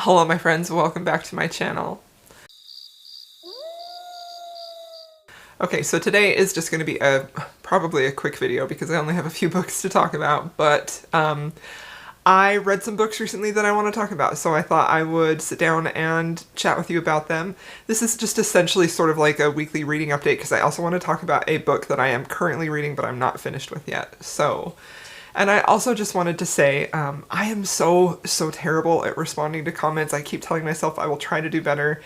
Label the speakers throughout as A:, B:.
A: Hello my friends, welcome back to my channel. Okay, so today is just going to be probably a quick video because I only have a few books to talk about, but I read some books recently that I want to talk about, so I thought I would sit down and chat with you about them. This is just essentially sort of like a weekly reading update because I also want to talk about a book that I am currently reading but I'm not finished with yet. And I also just wanted to say, I am so terrible at responding to comments. I keep telling myself I will try to do better,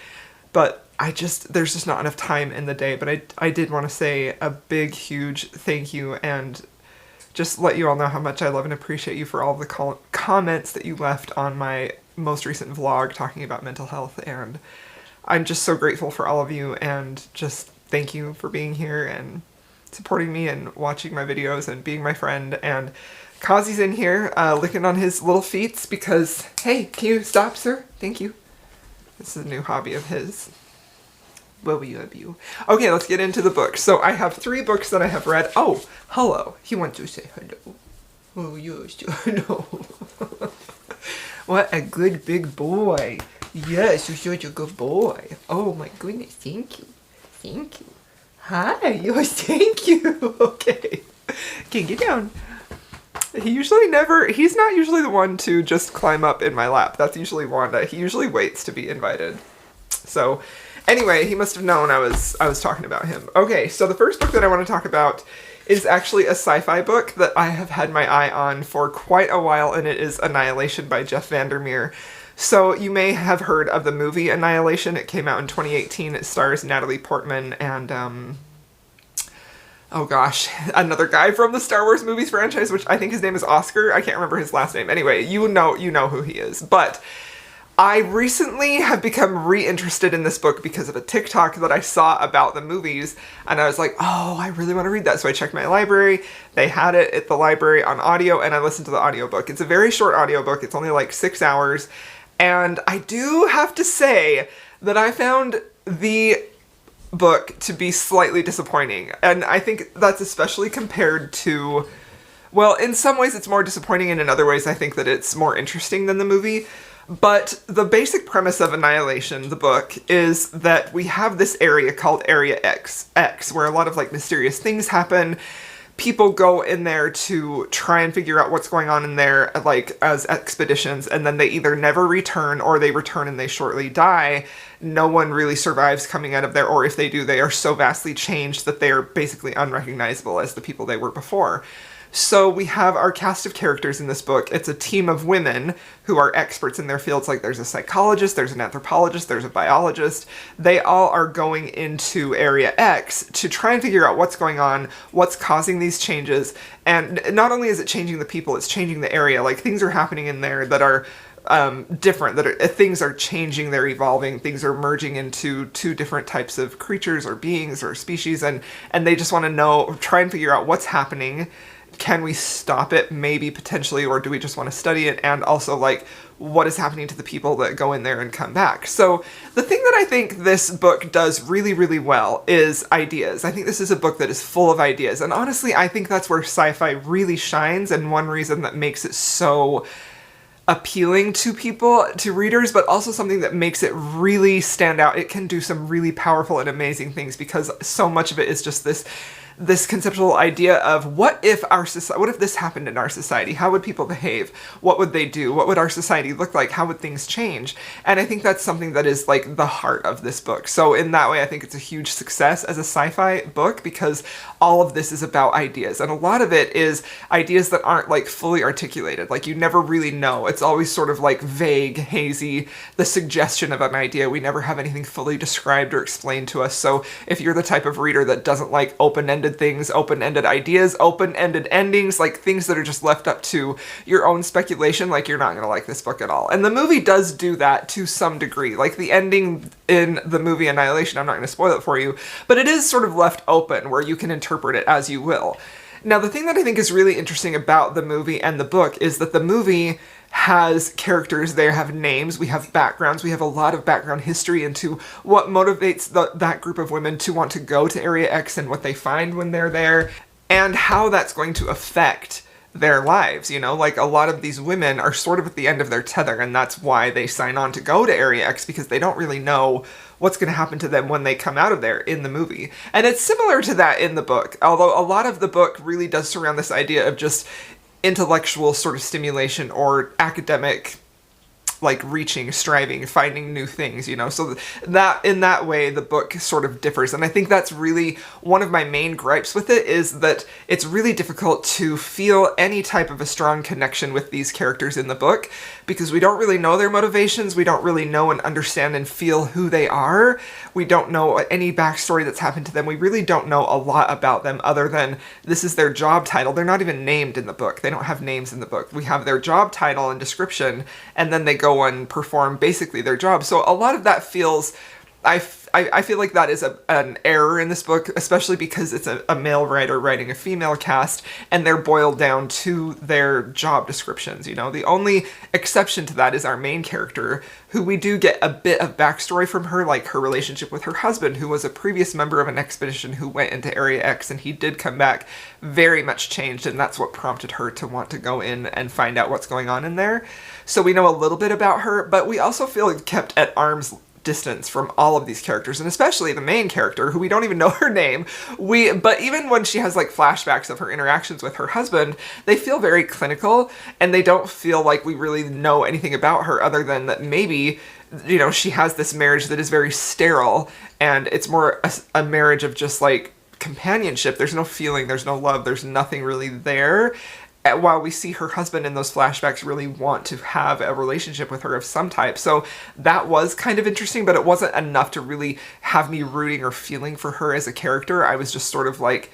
A: but there's just not enough time in the day. But I did want to say a big, huge thank you and just let you all know how much I love and appreciate you for all of the comments that you left on my most recent vlog talking about mental health. And I'm just so grateful for all of you and just thank you for being here and supporting me and watching my videos and being my friend. And Kazi's in here licking on his little feet because, hey, can you stop, sir? Thank you. This is a new hobby of his. Will we love you? Okay, let's get into the book. So I have 3 books that I have read. Oh, hello. He wants to say hello. Oh, yes, hello. What a good big boy. Yes, you're such a good boy. Oh my goodness, thank you. Thank you. Hi, yes, thank you. Okay. Okay, get down. He's not usually the one to just climb up in my lap. That's usually Wanda. He usually waits to be invited. So, anyway, he must have known I was talking about him. Okay, so the first book that I want to talk about is actually a sci-fi book that I have had my eye on for quite a while, and it is Annihilation by Jeff Vandermeer. So you may have heard of the movie Annihilation. It came out in 2018. It stars Natalie Portman and, oh gosh, another guy from the Star Wars movies franchise, which I think his name is Oscar. I can't remember his last name. Anyway, you know who he is. But I recently have become reinterested in this book because of a TikTok that I saw about the movies, and I was like, oh, I really want to read that. So I checked my library. They had it at the library on audio, and I listened to the audiobook. It's a very short audiobook. It's only like 6 hours. And I do have to say that I found the book to be slightly disappointing. And I think that's especially compared to, well, in some ways it's more disappointing, and in other ways I think that it's more interesting than the movie. But the basic premise of Annihilation, the book, is that we have this area called Area X, where a lot of like mysterious things happen. People go in there to try and figure out what's going on in there, like, as expeditions, and then they either never return or they return and they shortly die. No one really survives coming out of there, or if they do, they are so vastly changed that they are basically unrecognizable as the people they were before. So we have our cast of characters in this book. It's a team of women who are experts in their fields. Like, there's a psychologist, there's an anthropologist, there's a biologist. They all are going into Area X to try and figure out what's going on, what's causing these changes. And not only is it changing the people, it's changing the area. Like, things are happening in there that are different, things are changing, they're evolving, things are merging into 2 different types of creatures or beings or species, and they just want to try and figure out what's happening. Can we stop it, maybe, potentially, or do we just want to study it? And also, like, what is happening to the people that go in there and come back? So the thing that I think this book does really, really well is ideas. I think this is a book that is full of ideas. And honestly, I think that's where sci-fi really shines, and one reason that makes it so appealing to people, to readers, but also something that makes it really stand out. It can do some really powerful and amazing things because so much of it is just this conceptual idea of what if this happened in our society? How would people behave? What would they do? What would our society look like? How would things change? And I think that's something that is like the heart of this book. So in that way, I think it's a huge success as a sci-fi book because all of this is about ideas. And a lot of it is ideas that aren't like fully articulated. Like, you never really know. It's always sort of like vague, hazy, the suggestion of an idea. We never have anything fully described or explained to us. So if you're the type of reader that doesn't like open-ended things, open-ended ideas, open-ended endings, like things that are just left up to your own speculation, like, you're not gonna like this book at all. And the movie does do that to some degree. Like, the ending in the movie Annihilation, I'm not gonna spoil it for you, but it is sort of left open where you can interpret it as you will. Now, the thing that I think is really interesting about the movie and the book is that the movie has characters, they have names, we have backgrounds, we have a lot of background history into what motivates that group of women to want to go to Area X and what they find when they're there, and how that's going to affect their lives, you know? Like, a lot of these women are sort of at the end of their tether, and that's why they sign on to go to Area X, because they don't really know what's going to happen to them when they come out of there in the movie. And it's similar to that in the book, although a lot of the book really does surround this idea of just intellectual sort of stimulation or academic, like, reaching, striving, finding new things, you know? So that, in that way, the book sort of differs. And I think that's really one of my main gripes with it, is that it's really difficult to feel any type of a strong connection with these characters in the book, because we don't really know their motivations, we don't really know and understand and feel who they are, we don't know any backstory that's happened to them, we really don't know a lot about them other than this is their job title. They're not even named in the book. They don't have names in the book. We have their job title and description, and then they go and perform basically their job. So a lot of that feels, I feel like that is an error in this book, especially because it's a male writer writing a female cast, and they're boiled down to their job descriptions, you know? The only exception to that is our main character, who we do get a bit of backstory from her, like her relationship with her husband, who was a previous member of an expedition who went into Area X, and he did come back very much changed, and that's what prompted her to want to go in and find out what's going on in there. So we know a little bit about her, but we also feel kept at arm's distance from all of these characters, and especially the main character, who we don't even know her name. But even when she has like flashbacks of her interactions with her husband, they feel very clinical, and they don't feel like we really know anything about her other than that maybe, you know, she has this marriage that is very sterile, and it's more a marriage of just like companionship. There's no feeling, there's no love, there's nothing really there. While we see her husband in those flashbacks really want to have a relationship with her of some type. So that was kind of interesting, but it wasn't enough to really have me rooting or feeling for her as a character. I was just sort of like,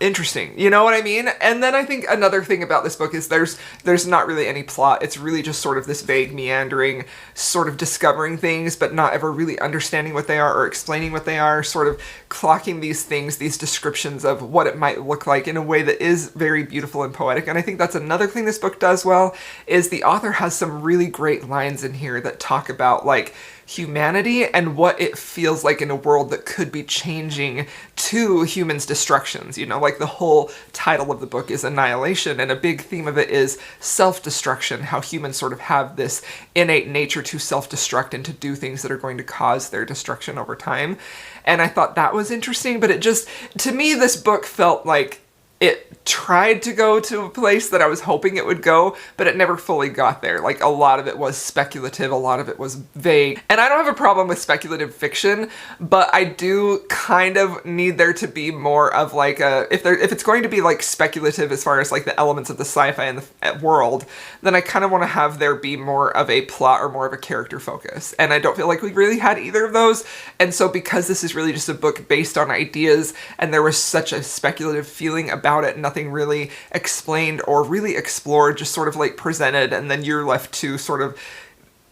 A: interesting, you know what I mean? And then I think another thing about this book is there's not really any plot. It's really just sort of this vague, meandering, sort of discovering things, but not ever really understanding what they are or explaining what they are, sort of clocking these things, these descriptions of what it might look like in a way that is very beautiful and poetic. And I think that's another thing this book does well, is the author has some really great lines in here that talk about, like, humanity and what it feels like in a world that could be changing to humans' destructions. You know, like the whole title of the book is Annihilation, and a big theme of it is self-destruction, how humans sort of have this innate nature to self-destruct and to do things that are going to cause their destruction over time. And I thought that was interesting, but it just, to me, this book felt like it tried to go to a place that I was hoping it would go, but it never fully got there. Like, a lot of it was speculative, a lot of it was vague. And I don't have a problem with speculative fiction, but I do kind of need there to be more of like a, if it's going to be like speculative as far as like the elements of the sci-fi and the world, then I kind of want to have there be more of a plot or more of a character focus. And I don't feel like we really had either of those. And so because this is really just a book based on ideas, and there was such a speculative feeling about it, nothing really explained or really explored, just sort of like presented, and then you're left to sort of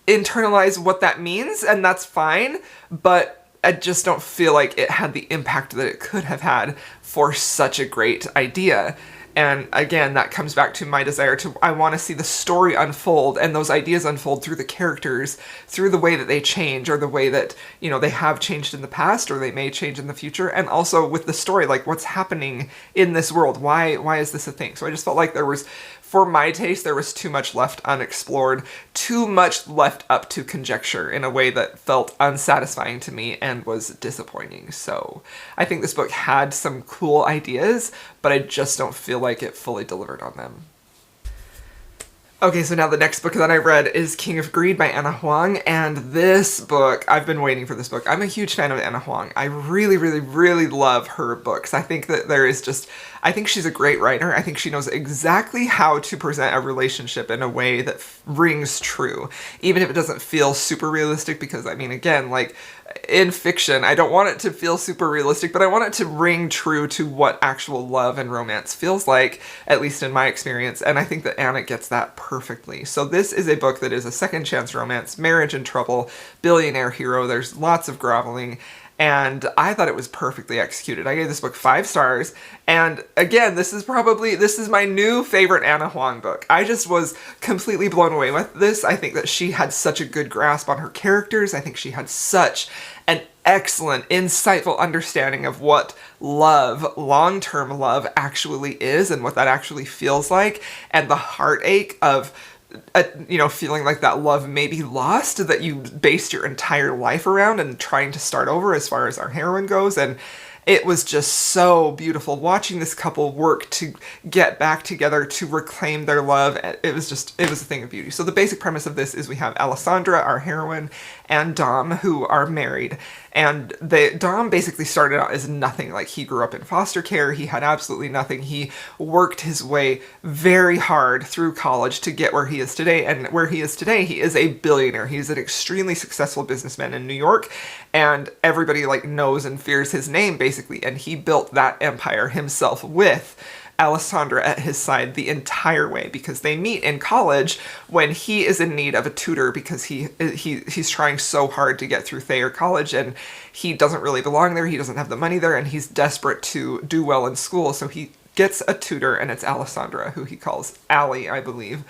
A: internalize what that means, and that's fine, but I just don't feel like it had the impact that it could have had for such a great idea. And again, that comes back to my desire to, I want to see the story unfold and those ideas unfold through the characters, through the way that they change, or the way that, you know, they have changed in the past, or they may change in the future, and also with the story, like what's happening in this world, why is this a thing? So I just felt like there was, for my taste, there was too much left unexplored, too much left up to conjecture in a way that felt unsatisfying to me and was disappointing. So I think this book had some cool ideas, but I just don't feel like it fully delivered on them. Okay, so now the next book that I read is King of Greed by Anna Huang, and this book, I've been waiting for this book. I'm a huge fan of Anna Huang. I really, really, really love her books. I think that there is just, I think she's a great writer. I think she knows exactly how to present a relationship in a way that rings true, even if it doesn't feel super realistic, because I mean, again, like, in fiction, I don't want it to feel super realistic, but I want it to ring true to what actual love and romance feels like, at least in my experience, and I think that Anna gets that perfectly. So this is a book that is a second chance romance, marriage in trouble, billionaire hero, there's lots of groveling, and I thought it was perfectly executed. I gave this book 5 stars, and again, this is my new favorite Anna Huang book. I just was completely blown away with this. I think that she had such a good grasp on her characters. I think she had such an excellent, insightful understanding of what love, long-term love, actually is and what that actually feels like, and the heartache of feeling like that love may be lost that you based your entire life around and trying to start over as far as our heroine goes. And it was just so beautiful watching this couple work to get back together, to reclaim their love. It was a thing of beauty. So the basic premise of this is we have Alessandra, our heroine, and Dom, who are married. And Dom basically started out as nothing. Like, he grew up in foster care. He had absolutely nothing. He worked his way very hard through college to get where he is today. And where he is today, he is a billionaire. He's an extremely successful businessman in New York. And everybody, like, knows and fears his name, basically. And he built that empire himself with Alessandra at his side the entire way, because they meet in college when he is in need of a tutor because he's trying so hard to get through Thayer College, and he doesn't really belong there. He doesn't have the money there, and he's desperate to do well in school, so he gets a tutor, and it's Alessandra, who he calls Allie, I believe.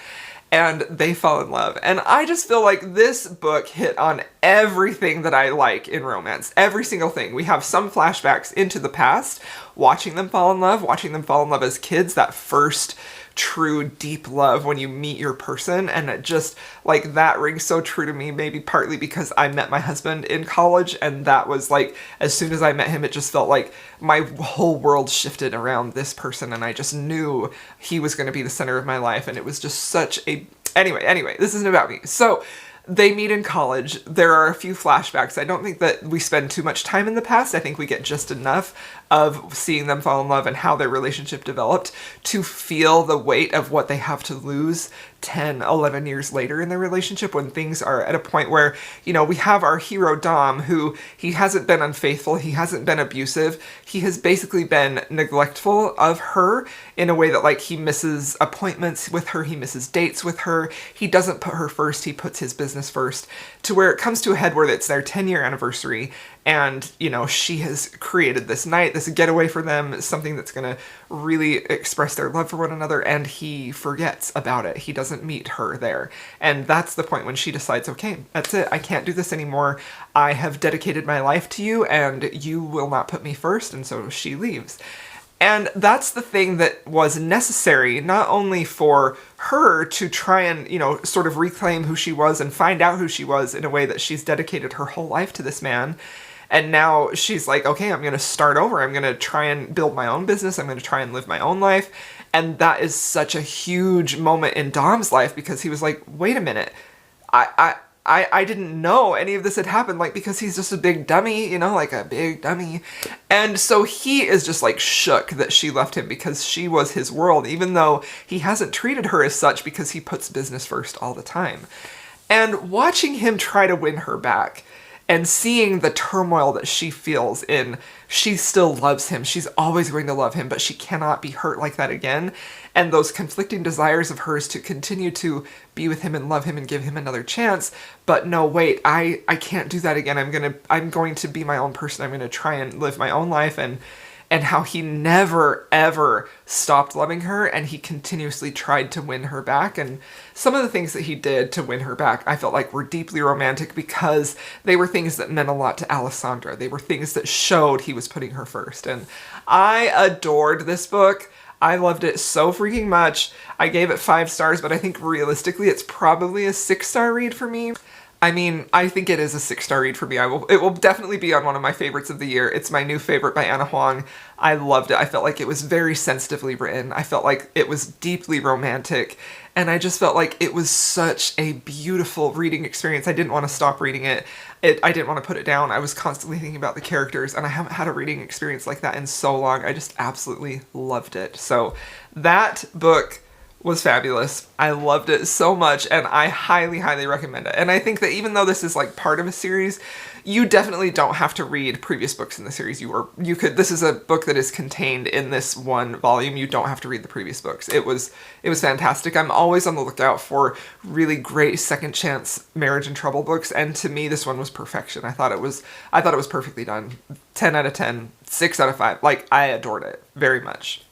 A: And they fall in love. And I just feel like this book hit on everything that I like in romance. Every single thing. We have some flashbacks into the past, watching them fall in love as kids, that first true deep love when you meet your person. And it just, like, that rings so true to me, maybe partly because I met my husband in college, and that was like, as soon as I met him, it just felt like my whole world shifted around this person, and I just knew he was going to be the center of my life, and it was just such a... Anyway, this isn't about me. So they meet in college. There are a few flashbacks. I don't think that we spend too much time in the past. I think we get just enough of seeing them fall in love and how their relationship developed to feel the weight of what they have to lose 10, 11 years later in their relationship, when things are at a point where, we have our hero Dom, who he hasn't been unfaithful, he hasn't been abusive, he has basically been neglectful of her in a way that, like, he misses appointments with her, he misses dates with her, he doesn't put her first, he puts his business first, to where it comes to a head where it's their 10-year anniversary, and, she has created this night, this getaway for them, something that's going to really express their love for one another, and he forgets about it. He doesn't meet her there. And that's the point when she decides, okay, that's it. I can't do this anymore. I have dedicated my life to you, and you will not put me first, and so she leaves. And that's the thing that was necessary, not only for her to try and, sort of reclaim who she was and find out who she was in a way that she's dedicated her whole life to this man. And now she's like, okay, I'm going to start over. I'm going to try and build my own business. I'm going to try and live my own life. And that is such a huge moment in Dom's life, because he was like, wait a minute. I didn't know any of this had happened, like, because he's just a big dummy, like a big dummy. And so he is just, like, shook that she left him, because she was his world, even though he hasn't treated her as such, because he puts business first all the time. And watching him try to win her back, and seeing the turmoil that she feels in, she still loves him. She's always going to love him, but she cannot be hurt like that again. And those conflicting desires of hers to continue to be with him and love him and give him another chance. But no, wait, I can't do that again. I'm going to be my own person. I'm going to try and live my own life. And how he never, ever stopped loving her, and he continuously tried to win her back. And some of the things that he did to win her back, I felt like were deeply romantic, because they were things that meant a lot to Alessandra. They were things that showed he was putting her first. And I adored this book. I loved it so freaking much. I gave it 5 stars, but I think realistically it's probably a 6-star read for me. I mean, I think it is a 6-star read for me. It will definitely be on one of my favorites of the year. It's my new favorite by Anna Huang. I loved it. I felt like it was very sensitively written. I felt like it was deeply romantic. And I just felt like it was such a beautiful reading experience. I didn't want to stop reading it. I didn't want to put it down. I was constantly thinking about the characters, and I haven't had a reading experience like that in so long. I just absolutely loved it. So that book was fabulous. I loved it so much, and I highly, highly recommend it. And I think that even though this is like part of a series, you definitely don't have to read previous books in the series. You could, this is a book that is contained in this one volume. You don't have to read the previous books. It was fantastic. I'm always on the lookout for really great second chance marriage and trouble books, and to me this one was perfection. I thought it was perfectly done. 10 out of 10, 6 out of 5. Like, I adored it very much.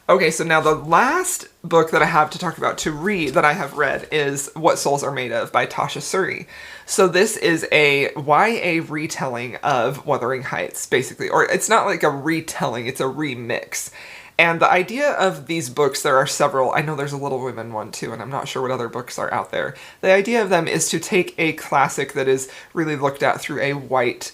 A: Okay, so now the last book that I have to talk about to read that I have read is What Souls Are Made Of by Tasha Suri. So this is a YA retelling of Wuthering Heights, basically. Or it's not like a retelling, it's a remix. And the idea of these books, there are several. I know there's a Little Women one too, and I'm not sure what other books are out there. The idea of them is to take a classic that is really looked at through a white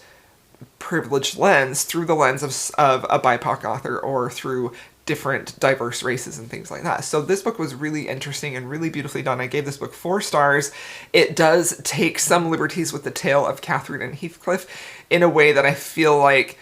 A: privileged lens, through the lens of a BIPOC author, or through different diverse races and things like that. So this book was really interesting and really beautifully done. I gave this book 4 stars. It does take some liberties with the tale of Catherine and Heathcliff in a way that I feel like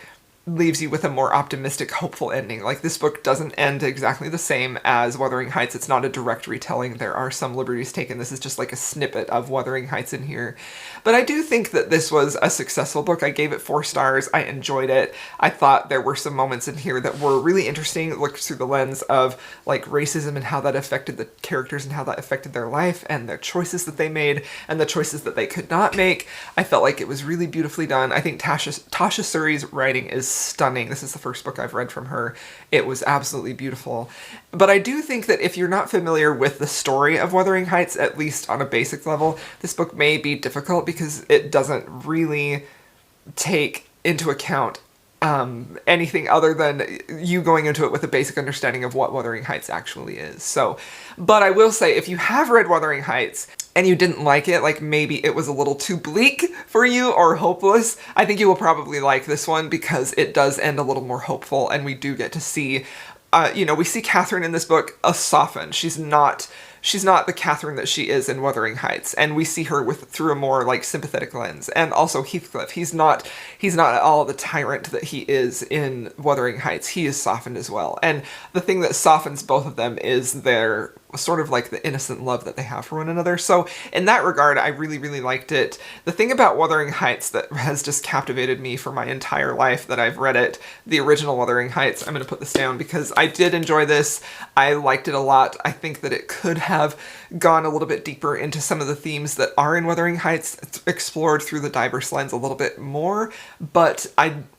A: leaves you with a more optimistic, hopeful ending. Like, this book doesn't end exactly the same as Wuthering Heights. It's not a direct retelling. There are some liberties taken. This is just like a snippet of Wuthering Heights in here. But I do think that this was a successful book. I gave it 4 stars. I enjoyed it. I thought there were some moments in here that were really interesting. It looked through the lens of like racism and how that affected the characters and how that affected their life and their choices that they made and the choices that they could not make. I felt like it was really beautifully done. I think Tasha Suri's writing is stunning. This is the first book I've read from her. It was absolutely beautiful. But I do think that if you're not familiar with the story of Wuthering Heights, at least on a basic level, this book may be difficult because it doesn't really take into account anything other than you going into it with a basic understanding of what Wuthering Heights actually is. So, but I will say, if you have read Wuthering Heights and you didn't like it, like maybe it was a little too bleak for you or hopeless, I think you will probably like this one because it does end a little more hopeful, and we do get to see, we see Catherine in this book soften. She's not the Catherine that she is in Wuthering Heights, and we see her through a more like sympathetic lens. And also Heathcliff, he's not at all the tyrant that he is in Wuthering Heights. He is softened as well. And the thing that softens both of them is their sort of like the innocent love that they have for one another. So in that regard, I really, really liked it. The thing about Wuthering Heights that has just captivated me for my entire life that I've read it, the original Wuthering Heights, I'm going to put this down because I did enjoy this. I liked it a lot. I think that it could have gone a little bit deeper into some of the themes that are in Wuthering Heights, explored through the diverse lens a little bit more, but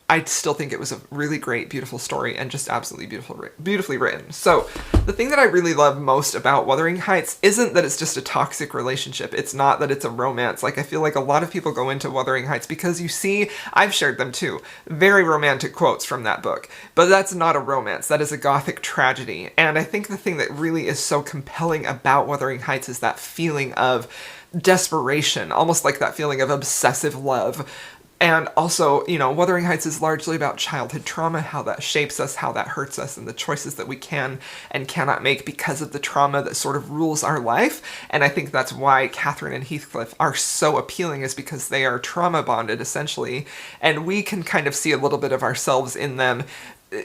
A: I still think it was a really great, beautiful story and just absolutely beautifully written. So the thing that I really love most about Wuthering Heights isn't that it's just a toxic relationship. It's not that it's a romance. Like, I feel like a lot of people go into Wuthering Heights because you see, I've shared them too, very romantic quotes from that book. But that's not a romance. That is a gothic tragedy. And I think the thing that really is so compelling about Wuthering Heights is that feeling of desperation, almost like that feeling of obsessive love. And also, Wuthering Heights is largely about childhood trauma, how that shapes us, how that hurts us, and the choices that we can and cannot make because of the trauma that sort of rules our life. And I think that's why Catherine and Heathcliff are so appealing, is because they are trauma bonded, essentially. And we can kind of see a little bit of ourselves in them.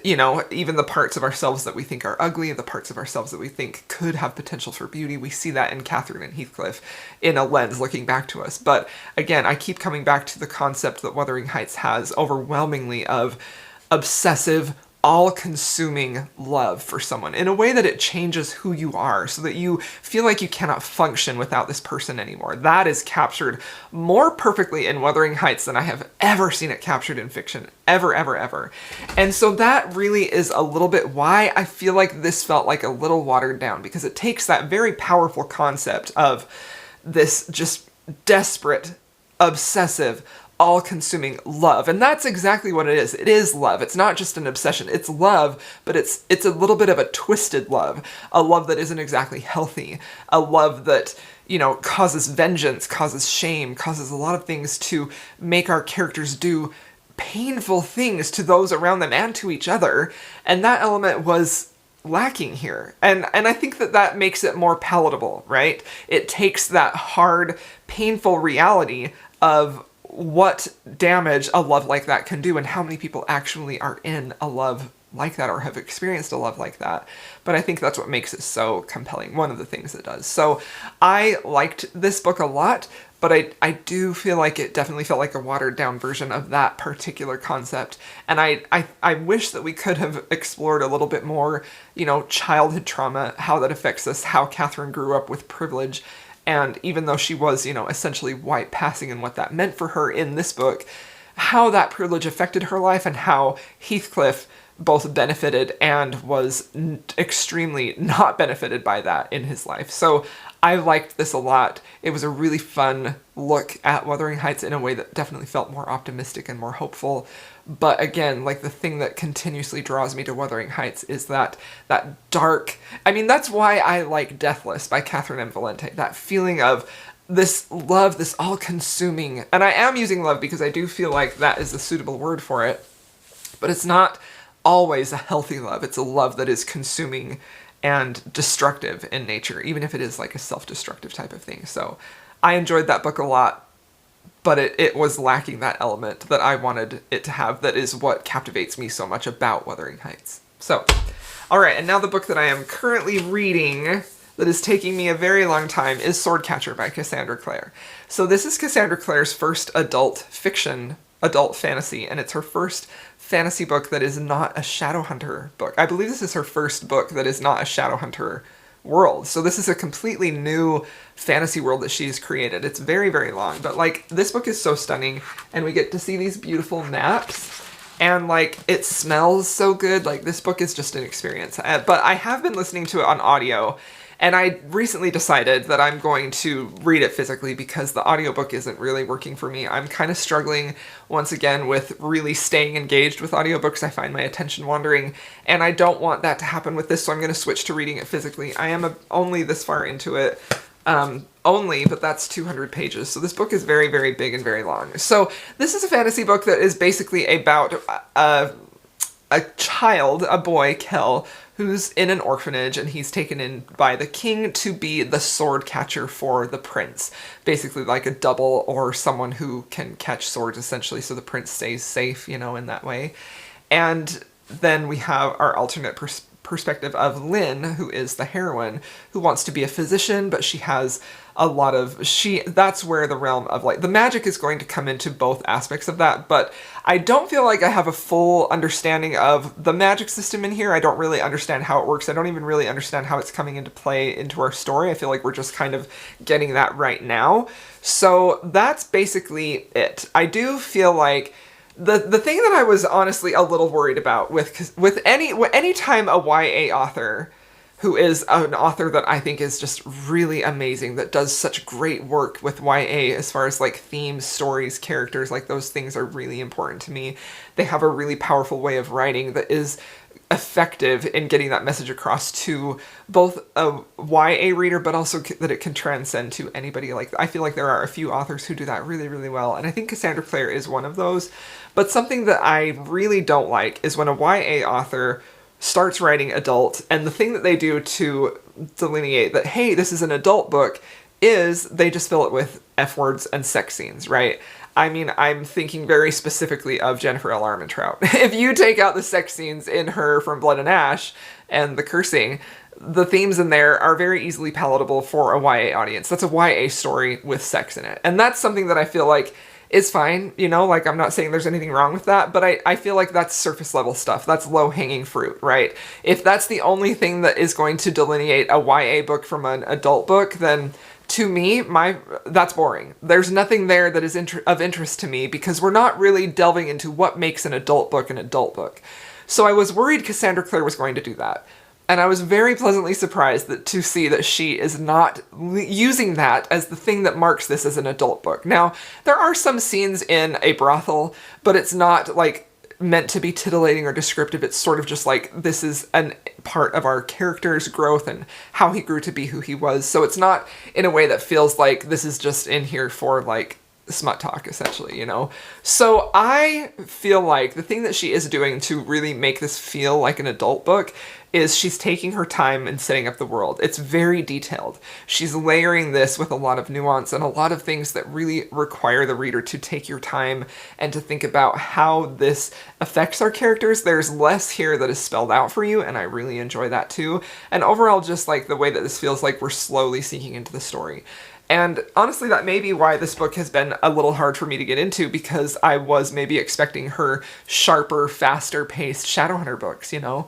A: Even the parts of ourselves that we think are ugly, the parts of ourselves that we think could have potential for beauty, we see that in Catherine and Heathcliff in a lens looking back to us. But again, I keep coming back to the concept that Wuthering Heights has overwhelmingly of obsessive, all-consuming love for someone in a way that it changes who you are so that you feel like you cannot function without this person anymore. That is captured more perfectly in Wuthering Heights than I have ever seen it captured in fiction. Ever, ever, ever. And so that really is a little bit why I feel like this felt like a little watered down, because it takes that very powerful concept of this just desperate, obsessive, all-consuming love. And that's exactly what it is. It is love. It's not just an obsession. It's love, but it's a little bit of a twisted love. A love that isn't exactly healthy. A love that, causes vengeance, causes shame, causes a lot of things to make our characters do painful things to those around them and to each other. And that element was lacking here. And I think that makes it more palatable, right? It takes that hard, painful reality of what damage a love like that can do and how many people actually are in a love like that or have experienced a love like that. But I think that's what makes it so compelling. One of the things it does. So I liked this book a lot, but I do feel like it definitely felt like a watered down version of that particular concept. And I wish that we could have explored a little bit more, childhood trauma, how that affects us, how Catherine grew up with privilege. And even though she was, essentially white passing and what that meant for her in this book, how that privilege affected her life and how Heathcliff both benefited and was extremely not benefited by that in his life. So I liked this a lot. It was a really fun look at Wuthering Heights in a way that definitely felt more optimistic and more hopeful. But again, like, the thing that continuously draws me to Wuthering Heights is that dark... I mean, that's why I like Deathless by Catherine M. Valente. That feeling of this love, this all-consuming... And I am using love because I do feel like that is a suitable word for it. But it's not always a healthy love. It's a love that is consuming and destructive in nature, even if it is like a self-destructive type of thing. So I enjoyed that book a lot, but it was lacking that element that I wanted it to have. That is what captivates me so much about Wuthering Heights. So, alright, and now the book that I am currently reading that is taking me a very long time is Swordcatcher by Cassandra Clare. So this is Cassandra Clare's first adult fiction, adult fantasy, and it's her first fantasy book that is not a Shadowhunter book. I believe this is her first book that is not a Shadowhunter world. So this is a completely new fantasy world that she's created. It's very, very long, but like, this book is so stunning, and we get to see these beautiful maps, and like, it smells so good. Like, this book is just an experience. But I have been listening to it on audio, and I recently decided that I'm going to read it physically because the audiobook isn't really working for me. I'm kind of struggling, once again, with really staying engaged with audiobooks. I find my attention wandering, and I don't want that to happen with this, so I'm going to switch to reading it physically. I am only this far into it, but that's 200 pages, so this book is very, very big and very long. So this is a fantasy book that is basically about a child, a boy, Kel, who's in an orphanage, and he's taken in by the king to be the sword catcher for the prince. Basically like a double, or someone who can catch swords, essentially, so the prince stays safe, you know, in that way. And then we have our alternate perspective of Lynn, who is the heroine, who wants to be a physician, but she has a lot of... that's where the realm of, like, the magic is going to come into both aspects of that, but I don't feel like I have a full understanding of the magic system in here. I don't really understand how it works. I don't even really understand how it's coming into play into our story. I feel like we're just kind of getting that right now. So that's basically it. I do feel like the thing that I was honestly a little worried about with any time a YA author, who is an author that I think is just really amazing, that does such great work with YA as far as like themes, stories, characters, like those things are really important to me. They have a really powerful way of writing that is effective in getting that message across to both a YA reader, but also that it can transcend to anybody. Like, I feel like there are a few authors who do that really, really well, and I think Cassandra Clare is one of those. But something that I really don't like is when a YA author starts writing adult, and the thing that they do to delineate that, hey, this is an adult book, is they just fill it with F words and sex scenes, right? I mean, I'm thinking very specifically of Jennifer L. Armentrout. If you take out the sex scenes in her From Blood and Ash and the cursing, the themes in there are very easily palatable for a YA audience. That's a YA story with sex in it. And that's something that I feel like is fine, you know, like, I'm not saying there's anything wrong with that, but I feel like that's surface level stuff. That's low-hanging fruit, right? If that's the only thing that is going to delineate a YA book from an adult book, then to me, that's boring. There's nothing there that is of interest to me, because we're not really delving into what makes an adult book an adult book. So I was worried Cassandra Clare was going to do that. And I was very pleasantly surprised to see that she is not using that as the thing that marks this as an adult book. Now, there are some scenes in a brothel, but it's not, like, meant to be titillating or descriptive. It's sort of just like, this is a part of our character's growth and how he grew to be who he was. So it's not in a way that feels like this is just in here for, like, smut talk, essentially, you know? So I feel like the thing that she is doing to really make this feel like an adult book is she's taking her time in setting up the world. It's very detailed. She's layering this with a lot of nuance and a lot of things that really require the reader to take your time and to think about how this affects our characters. There's less here that is spelled out for you, and I really enjoy that too. And overall, just like the way that this feels like we're slowly sinking into the story. And honestly, that may be why this book has been a little hard for me to get into, because I was maybe expecting her sharper, faster paced Shadowhunter books, you know?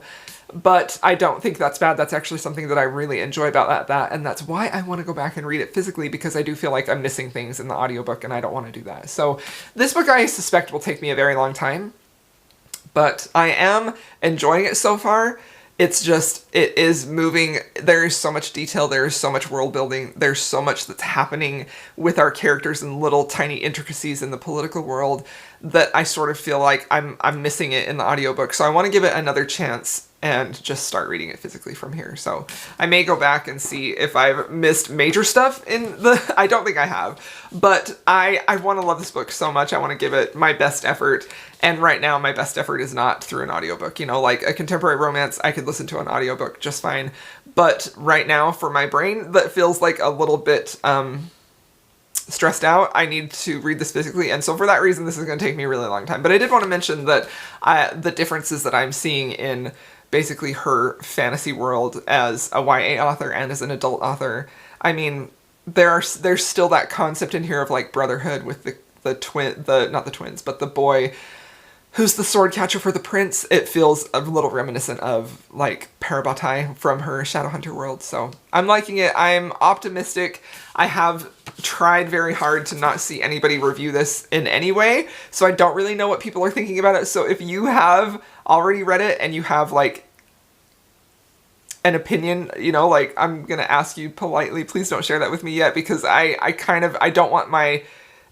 A: But I don't think that's bad. That's actually something that I really enjoy about that, and that's why I want to go back and read it physically, because I do feel like I'm missing things in the audiobook, and I don't want to do that. So this book, I suspect, will take me a very long time, But I am enjoying it so far. It's just, it is moving. There is so much detail. There is so much world building. There's so much that's happening with our characters and little tiny intricacies in the political world that I sort of feel like I'm missing it in the audiobook. So I want to give it another chance and just start reading it physically from here. So I may go back and see if I've missed major stuff in the, I don't think I have, but I want to love this book so much. I want to give it my best effort. And right now my best effort is not through an audiobook. You know, like a contemporary romance, I could listen to an audiobook just fine. But right now for my brain, that feels like a little bit, stressed out. I need to read this physically, and so for that reason this is going to take me a really long time. But I did want to mention that the differences that I'm seeing in basically her fantasy world as a YA author and as an adult author, I mean, there's still that concept in here of like brotherhood with not the twins, but the boy who's the sword catcher for the prince. It feels a little reminiscent of like Parabatai from her Shadowhunter world. So I'm liking it. I'm optimistic. I have tried very hard to not see anybody review this in any way, so I don't really know what people are thinking about it. So if you have already read it and you have like an opinion, you know, like I'm gonna ask you politely, please don't share that with me yet, because I don't want my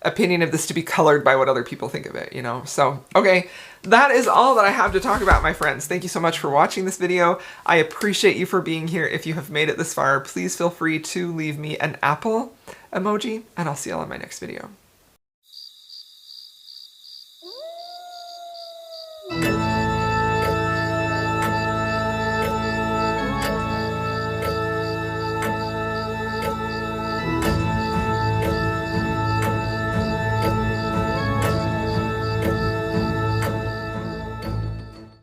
A: opinion of this to be colored by what other people think of it, you know? So, okay, that is all that I have to talk about, my friends. Thank you so much for watching this video. I appreciate you for being here. If you have made it this far, please feel free to leave me an apple emoji, and I'll see y'all in my next video.